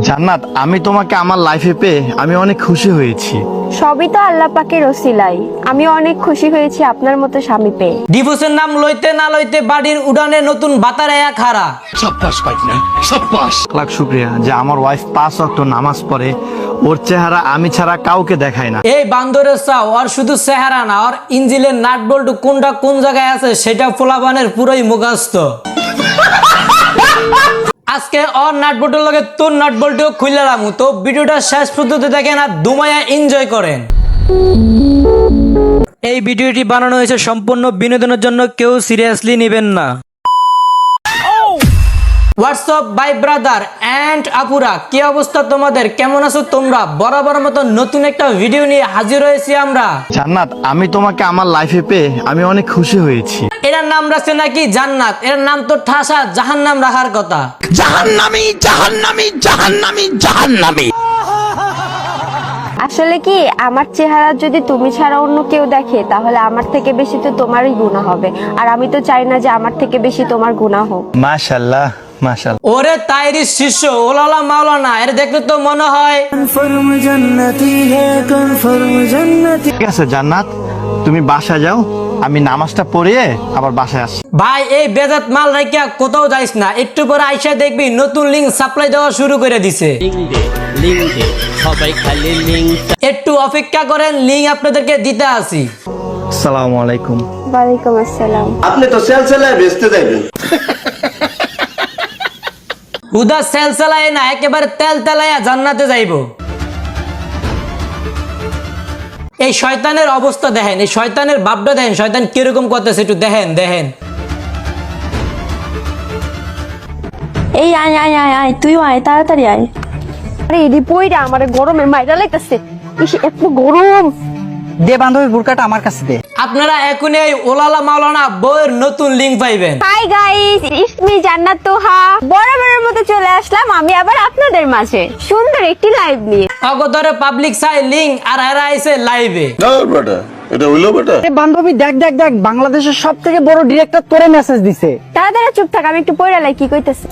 জান্নাত, আমি তোমাকে আমার লাইফে পেয়ে আমি অনেক খুশি হয়েছি। সবই তো আল্লাহ পাকের ওসিলাই। আমি অনেক খুশি হয়েছি আপনার মতো স্বামী পেয়ে। ডিভোর্সের নাম লইতে না লইতে বাড়ির উড়ানে নতুন বাতার আয়া খাড়া। লাখ শুক্রিয়া যে আমার ওয়াইফ 5 ওয়াক্ত নামাজ পড়ে। ওর চেহারা আমি ছাড়া কাউকে দেখায় না। এই বান্দরের চাও আর শুধু চেহারা না, আর ইঞ্জিনের নাট বল্টু কোনটা কোন জায়গায় আছে সেটা পোলাবানের পুরোই মুখস্থ। আজকে ওর নাট বল্টুর লগে তোর নাট বল্টু খুলে রামু। তো ভিডিওটা শেষ পর্যন্ত দেখেন আর দুমায়া এনজয় করেন। এই ভিডিওটি বানানো হয়েছে সম্পূর্ণ বিনোদনের জন্য, কেউ সিরিয়াসলি নেবেন না। হোয়াটসঅ্যাপ বাই ব্রাদার এন্ড আপুরা, কি অবস্থা তোমাদের? কেমন আছো তোমরা? বরাবর মতো নতুন একটা ভিডিও নিয়ে হাজির হয়েছি আমরা। জান্নাত, আমি তোমাকে আমার লাইফে পেয়ে আমি অনেক খুশি হয়েছি। এটার নাম রাখছে নাকি জান্নাত? এর নাম তো ঠাসা জাহান্নাম রাখার কথা। জাহান্নামী জাহান্নামী জাহান্নামী জাহান্নামী। আসলে কি, আমার চেহারা যদি তুমি ছাড়া অন্য কেউ দেখে তাহলে আমার থেকে বেশি তো তোমারই গুনাহ হবে, আর আমি তো চাই না যে আমার থেকে বেশি তোমার গুনাহ হোক। মাশাআল্লাহ মাশাআল্লাহ। ওরে তাইরি শিষ্য ওলালা মাওলানা, এর দেখলে তো মনে হয় ঠিক আছে জান্নাত, তুমি বাসায় যাও, আমি নামাজটা পড়িয়ে আবার বাসায় আসছি। ভাই এই বেজাত মাল রাখিয়া কোথাও যাইস না, একটু পরে আইসা দেখবি নতুন লিঙ্ক সাপ্লাই দেওয়া শুরু করে দিছে। সবাই খালি লিঙ্ক। একটু অপেক্ষা করেন, লিঙ্ক আপনাদেরকে দিতে আসি। আসসালামু আলাইকুম। ওয়ালাইকুম আসসালাম। আপনি তো সেলসেলায় বেচতে যাইবেন। হুদা সেল চালায় না, একেবারে তেল তেলাইয়া জান্নাতে যাইব। এই শয়তানের অবস্থা দেখেন, এই শয়তানের বাপটা দেখেন, শয়তান কিরকম করতেছে একটু দেখেন দেখেন। এই আয় আয় আয় আয়, তুইও আয়, তাড়াতাড়ি আয়। আরে এডি পইরা আমার গরমে মাইরা লাইতাছে। ইস, এত গরম। দে বান্ধবী, বুরকাটা আমার কাছে দে। আপনারা এখন এই ওলালা মাওলানা বইয়ের নতুন লিঙ্ক পাইবেন। হাই গাইস, ইটস মি জান্নাত তোহা। বরাবরের মতো চলে আসলাম আমি আবার আপনাদের মাঝে সুন্দর একটি লাইভ নিয়ে। অগতরে পাবলিক সাই লিঙ্ক আর এরা আইছে লাইভে। না বেটা, এটা হইলো বেটা। আরে বান্ধবী দেখ দেখ দেখ, বাংলাদেশের সবথেকে বড় ডিরেক্টর তোরে মেসেজ দিছে। তাড়াতাড়ি চুপ থাক, আমি একটু পড়া লাই কি কইতাছে।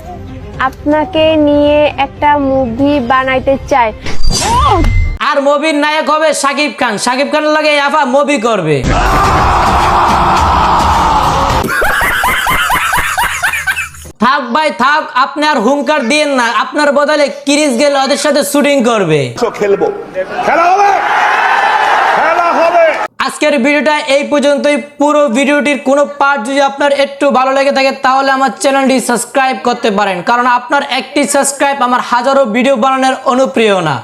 আপনাকে নিয়ে একটা মুভি বানাইতে চাই। আর মুভির নায়ক হবে শাকিব খান। শাকিব খানের লগে আফা মুভি করবে। থাক ভাই থাক, আপনি আর হুঙ্কার দিয়েন না, আপনার বদলে কিরিস গেলে ওদের সাথে শুটিং করবে। খেলবো, খেলা হবে, খেলা হবে। আজকের ভিডিওটা এই পর্যন্তই। পুরো ভিডিওটির কোনো পার্ট যদি আপনার একটু ভালো লেগে থাকে তাহলে আমার চ্যানেলটি সাবস্ক্রাইব করতে পারেন, কারণ আপনার একটি সাবস্ক্রাইব আমার হাজারো ভিডিও বানানোর অনুপ্রেরণা।